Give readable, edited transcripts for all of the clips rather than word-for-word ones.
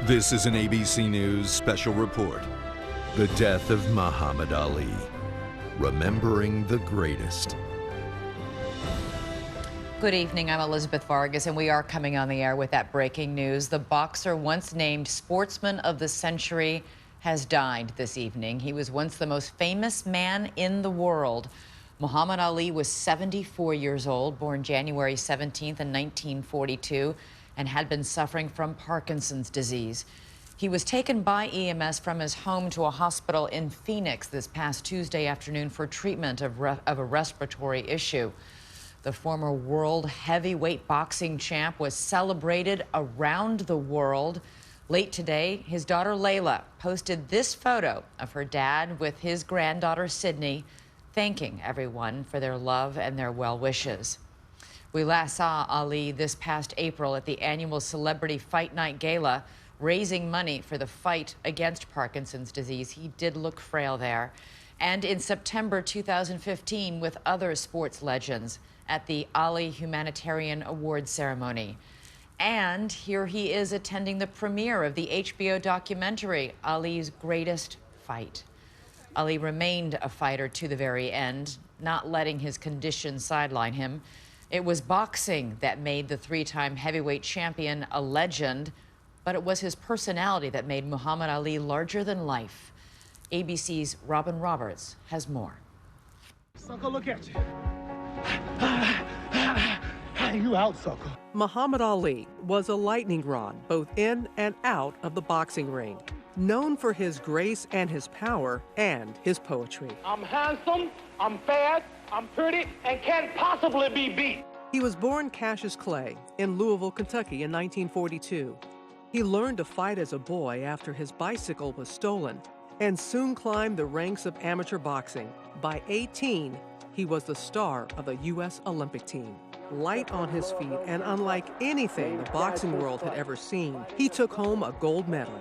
This is an ABC News special report. The death of Muhammad Ali. Remembering the greatest. Good evening, I'm Elizabeth Vargas, and we are coming on the air with that breaking news. The boxer once named Sportsman of the Century has died this evening. He was once the most famous man in the world. Muhammad Ali was 74 years old, born January 17th in 1942, and had been suffering from Parkinson's disease. He was taken by EMS from his home to a hospital in Phoenix this past Tuesday afternoon for treatment of a respiratory issue. The former world heavyweight boxing champ was celebrated around the world. Late today, his daughter Layla posted this photo of her dad with his granddaughter Sydney, thanking everyone for their love and their well wishes. We last saw Ali this past April at the annual Celebrity Fight Night Gala, raising money for the fight against Parkinson's disease. He did look frail there. And in September 2015 with other sports legends at the Ali Humanitarian Awards ceremony. And here he is attending the premiere of the HBO documentary, Ali's Greatest Fight. Ali remained a fighter to the very end, not letting his condition sideline him. It was boxing that made the three-time heavyweight champion a legend, but it was his personality that made Muhammad Ali larger than life. ABC's Robin Roberts has more. Sucker, look at you. You out, sucker. Muhammad Ali was a lightning rod, both in and out of the boxing ring. Known for his grace and his power and his poetry. I'm handsome, I'm fast, I'm pretty, and can't possibly be beat. He was born Cassius Clay in Louisville, Kentucky in 1942. He learned to fight as a boy after his bicycle was stolen and soon climbed the ranks of amateur boxing. By 18, he was the star of the U.S. Olympic team. Light on his feet and unlike anything the boxing world had ever seen, he took home a gold medal.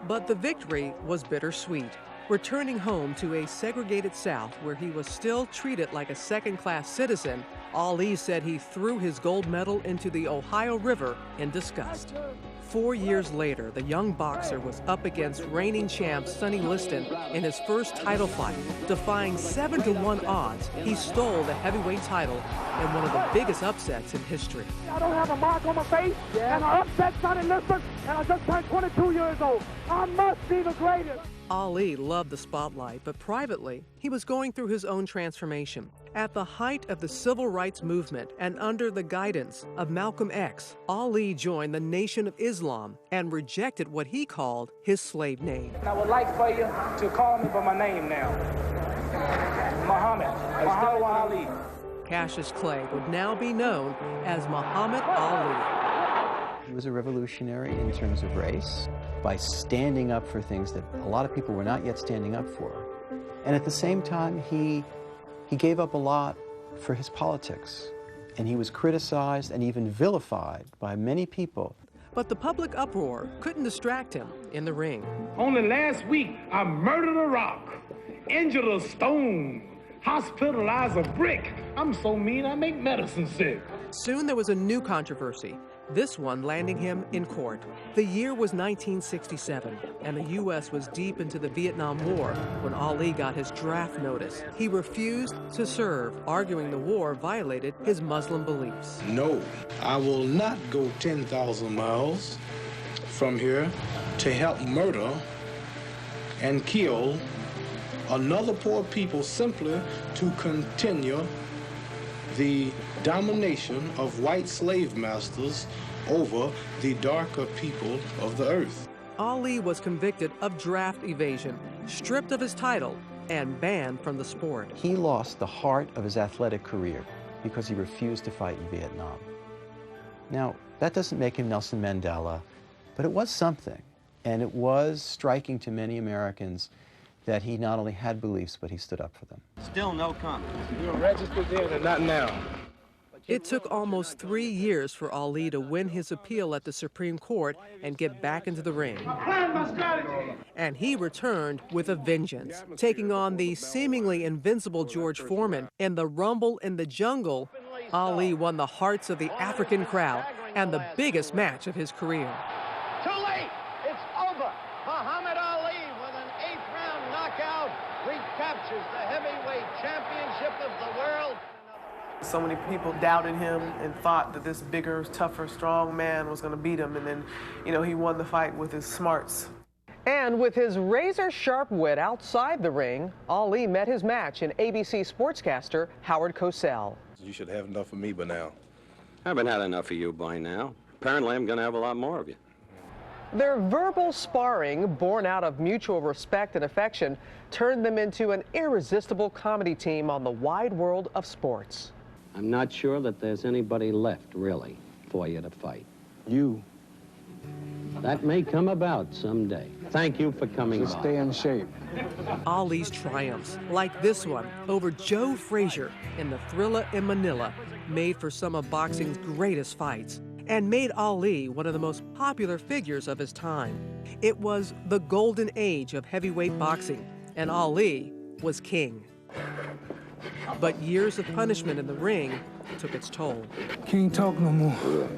But the victory was bittersweet. Returning home to a segregated South where he was still treated like a second-class citizen, Ali said he threw his gold medal into the Ohio River in disgust. 4 years later, the young boxer was up against reigning champ Sonny Liston in his first title fight. Defying 7-to-1 odds, he stole the heavyweight title in one of the biggest upsets in history. I don't have a mark on my face, and I upset Sonny Liston, and I just turned 22 years old. I must be the greatest. Ali loved the spotlight, but privately, he was going through his own transformation. At the height of the civil rights movement and under the guidance of Malcolm X, Ali joined the Nation of Islam and rejected what he called his slave name. I would like for you to call me by my name now. Muhammad Ali. Cassius Clay would now be known as Muhammad Ali. He was a revolutionary in terms of race by standing up for things that a lot of people were not yet standing up for. And at the same time, he gave up a lot for his politics. And he was criticized and even vilified by many people. But the public uproar couldn't distract him in the ring. Only last week, I murdered a rock, injured a stone, hospitalized a brick. I'm so mean I make medicine sick. Soon there was a new controversy, this one landing him in court. The year was 1967, and the U.S. was deep into the Vietnam War when Ali got his draft notice. He refused to serve, arguing the war violated his Muslim beliefs. No, I will not go 10,000 miles from here to help murder and kill another poor people simply to continue the domination of white slave masters over the darker people of the earth. Ali was convicted of draft evasion, stripped of his title, and banned from the sport. He lost the heart of his athletic career because he refused to fight in Vietnam. Now, that doesn't make him Nelson Mandela, but it was something. And it was striking to many Americans that he not only had beliefs, but he stood up for them. Still no comment. You're registered then and not now. It took almost 3 years for Ali to win his appeal at the Supreme Court and get back into the ring. And he returned with a vengeance, taking on the seemingly invincible George Foreman. In the Rumble in the Jungle, Ali won the hearts of the African crowd and the biggest match of his career. Too late! It's over. Muhammad Ali, with an 8th-round knockout, recaptures the heavyweight championship of the world. So many people doubted him and thought that this bigger, tougher, strong man was going to beat him. And then, you know, he won the fight with his smarts. And with his razor-sharp wit outside the ring, Ali met his match in ABC sportscaster Howard Cosell. You should have enough of me by now. I haven't had enough of you by now. Apparently, I'm going to have a lot more of you. Their verbal sparring, born out of mutual respect and affection, turned them into an irresistible comedy team on the wide world of sports. I'm not sure that there's anybody left, really, for you to fight. You. That may come about someday. Thank you for coming by. Stay in shape. Ali's triumphs, like this one over Joe Frazier in the Thrilla in Manila, made for some of boxing's greatest fights and made Ali one of the most popular figures of his time. It was the golden age of heavyweight boxing, and Ali was king. But years of punishment in the ring took its toll. Can't talk no more.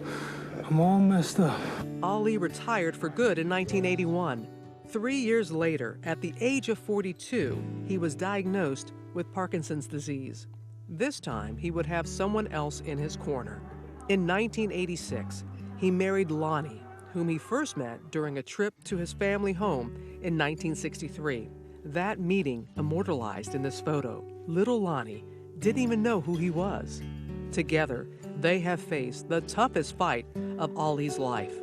I'm all messed up. Ali retired for good in 1981. 3 years later, at the age of 42, he was diagnosed with Parkinson's disease. This time, he would have someone else in his corner. In 1986, he married Lonnie, whom he first met during a trip to his family home in 1963. That meeting immortalized in this photo. Little Lonnie didn't even know who he was. Together, they have faced the toughest fight of Ali's life.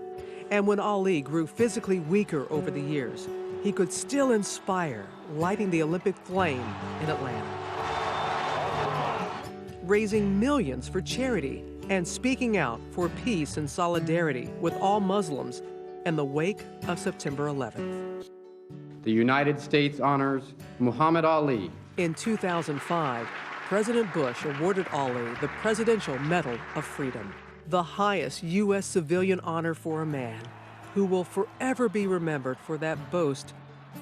And when Ali grew physically weaker over the years, he could still inspire, lighting the Olympic flame in Atlanta, raising millions for charity and speaking out for peace and solidarity with all Muslims in the wake of September 11th. The United States honors Muhammad Ali. In 2005, President Bush awarded Ali the Presidential Medal of Freedom, the highest U.S. civilian honor for a man who will forever be remembered for that boast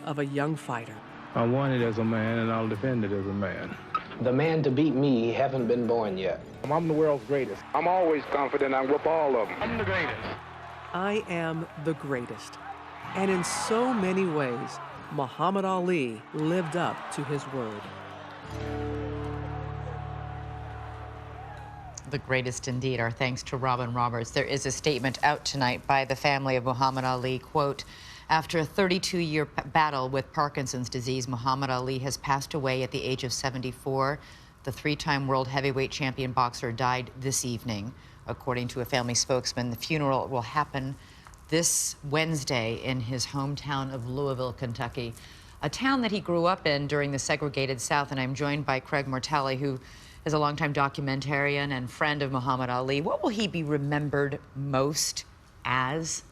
of a young fighter. I won it as a man, and I'll defend it as a man. The man to beat me haven't been born yet. I'm the world's greatest. I'm always confident I whoop all of them. I'm the greatest. I am the greatest. And in so many ways, Muhammad Ali lived up to his word. The greatest indeed. Our thanks to Robin Roberts. There is a statement out tonight by the family of Muhammad Ali, quote, "After a 32-year battle with Parkinson's disease, Muhammad Ali has passed away at the age of 74. The 3-time world heavyweight champion boxer died this evening. According to a family spokesman, the funeral will happen this Wednesday in his hometown of Louisville, Kentucky, a town that he grew up in during the segregated South. And I'm joined by Craig Mortelli, who is a longtime documentarian and friend of Muhammad Ali. What will he be remembered most as?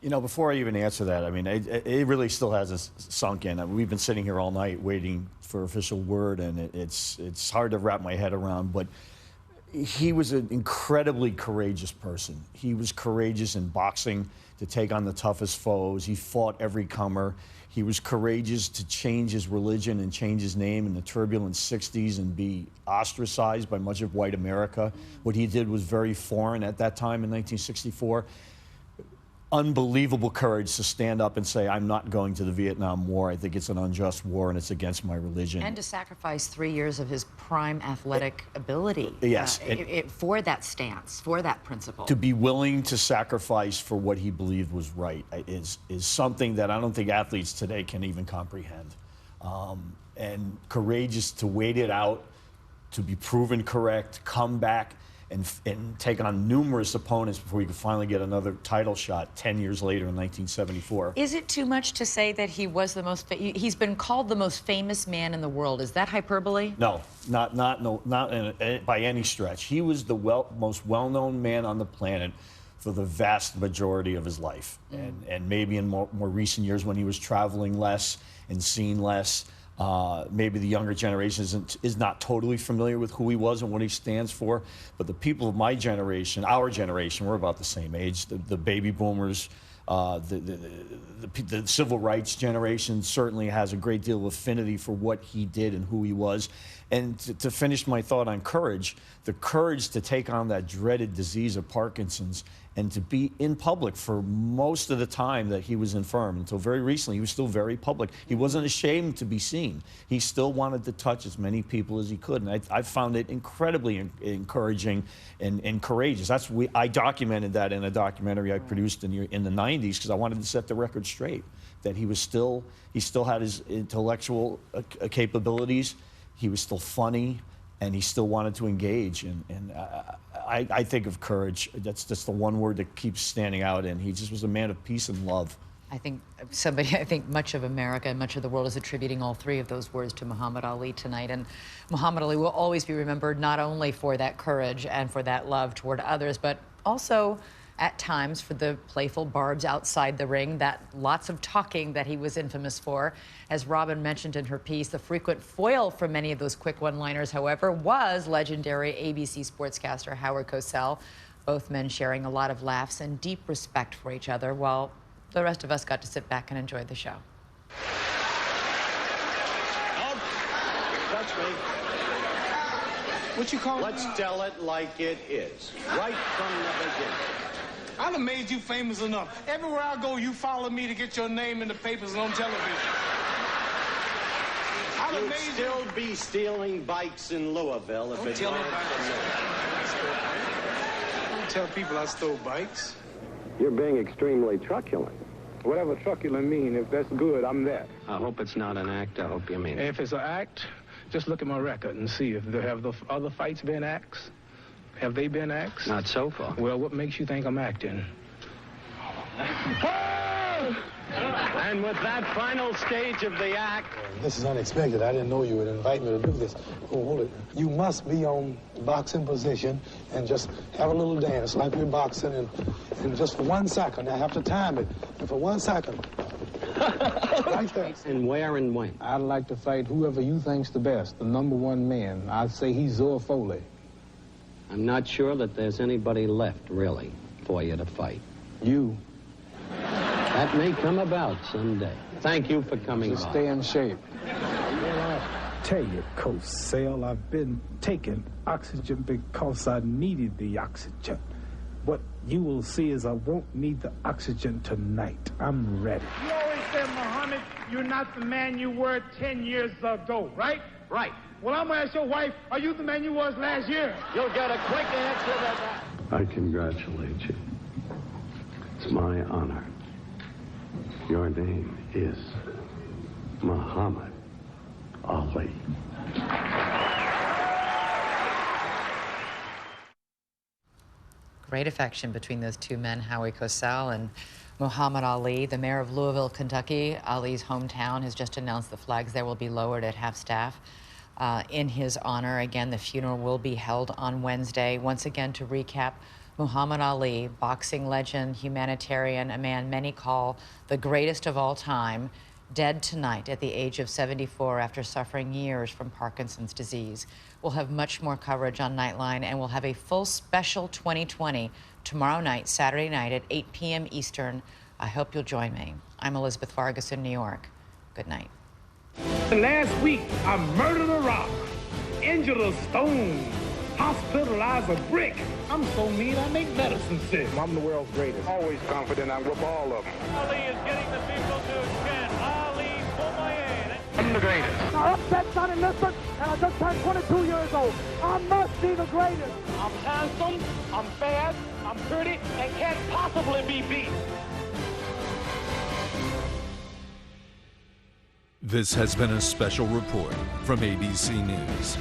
You know, before I even answer that, I mean, it really still hasn't sunk in. I mean, we've been sitting here all night waiting for official word, and it's hard to wrap my head around, but he was an incredibly courageous person. He was courageous in boxing to take on the toughest foes. He fought every comer. He was courageous to change his religion and change his name in the turbulent 60s and be ostracized by much of white America. What he did was very foreign at that time in 1964. Unbelievable courage to stand up and say, I'm not going to the Vietnam War. I think it's an unjust war and it's against my religion. And to sacrifice 3 years of his prime athletic ability. Yes. For that stance, for that principle. To be willing to sacrifice for what he believed was right is something that I don't think athletes today can even comprehend. And courageous to wait it out, to be proven correct, come back, and take on numerous opponents before he could finally get another title shot 10 years later in 1974. Is it too much to say that he was the most, he's been called the most famous man in the world? Is that hyperbole? No, not by any stretch. He was the most well-known man on the planet for the vast majority of his life. And maybe in more recent years when he was traveling less and seen less, maybe the younger generation is not totally familiar with who he was and what he stands for. But the people of my generation, our generation, we're about the same age, the baby boomers, the civil rights generation certainly has a great deal of affinity for what he did and who he was. And to finish my thought on courage, the courage to take on that dreaded disease of Parkinson's and to be in public for most of the time that he was infirm. Until very recently, he was still very public. He wasn't ashamed to be seen. He still wanted to touch as many people as he could. And I found it incredibly encouraging and courageous. I documented that in a documentary I produced in the 90s because I wanted to set the record straight, that he still had his intellectual capabilities. He was still funny, and he still wanted to engage. And I think of courage. That's just the one word that keeps standing out. And he just was a man of peace and love. I think much of America and much of the world is attributing all three of those words to Muhammad Ali tonight. And Muhammad Ali will always be remembered not only for that courage and for that love toward others, but also at times for the playful barbs outside the ring, that lots of talking that he was infamous for. As Robin mentioned in her piece, the frequent foil for many of those quick one-liners, however, was legendary ABC sportscaster Howard Cosell, both men sharing a lot of laughs and deep respect for each other, while the rest of us got to sit back and enjoy the show. That's me. What you call it? Let's tell it like it is, right from the beginning. I done made you famous enough. Everywhere I go, you follow me to get your name in the papers and on television. You'd still be stealing bikes in Louisville if it weren't for me. Don't tell people I stole bikes. You're being extremely truculent. Whatever truculent mean, if that's good, I'm that. I hope it's not an act. I hope you mean it. If it's an act, just look at my record and see if there have the other fights been acts. Have they been acts? Not so far. Well, what makes you think I'm acting? And with that final stage of the act... This is unexpected. I didn't know you would invite me to do this. Oh, hold it. You must be on boxing position and just have a little dance like we're boxing and just for 1 second. I have to time it. And for 1 second. Like that. And where and when? I'd like to fight whoever you think's the best, the #1 man. I'd say he's Zoe Foley. I'm not sure that there's anybody left, really, for you to fight. You. That may come about someday. Thank you for coming Just by. stay in shape. Well, I tell you, Cosell, I've been taking oxygen because I needed the oxygen. What you will see is I won't need the oxygen tonight. I'm ready. You always said, Muhammad, you're not the man you were 10 years ago, right? Right. Well, I'm gonna ask your wife, are you the man you was last year? You'll get a quick answer to that. I congratulate you. It's my honor. Your name is Muhammad Ali. Great affection between those two men, Howie Cosell and Muhammad Ali. The mayor of Louisville, Kentucky, Ali's hometown, has just announced the flags there will be lowered at half-staff in his honor. Again, the funeral will be held on Wednesday. Once again, to recap, Muhammad Ali, boxing legend, humanitarian, a man many call the greatest of all time, dead tonight at the age of 74 after suffering years from Parkinson's disease. We'll have much more coverage on Nightline, and we'll have a full special 2020 tomorrow night, Saturday night at 8 p.m. Eastern. I hope you'll join me. I'm Elizabeth Vargas in New York. Good night. Last week, I murdered a rock, injured a stone, hospitalized a brick. I'm so mean, I make medicine sick. I'm the world's greatest. Always confident I whip all of them. Ali is getting the people to chant Ali Bomaye. I'm the greatest. Now, upset Johnny Lisbon, and I just turned 22 years old. I must be the greatest. I'm handsome, I'm fast, I'm pretty, and can't possibly be beat. This has been a special report from ABC News.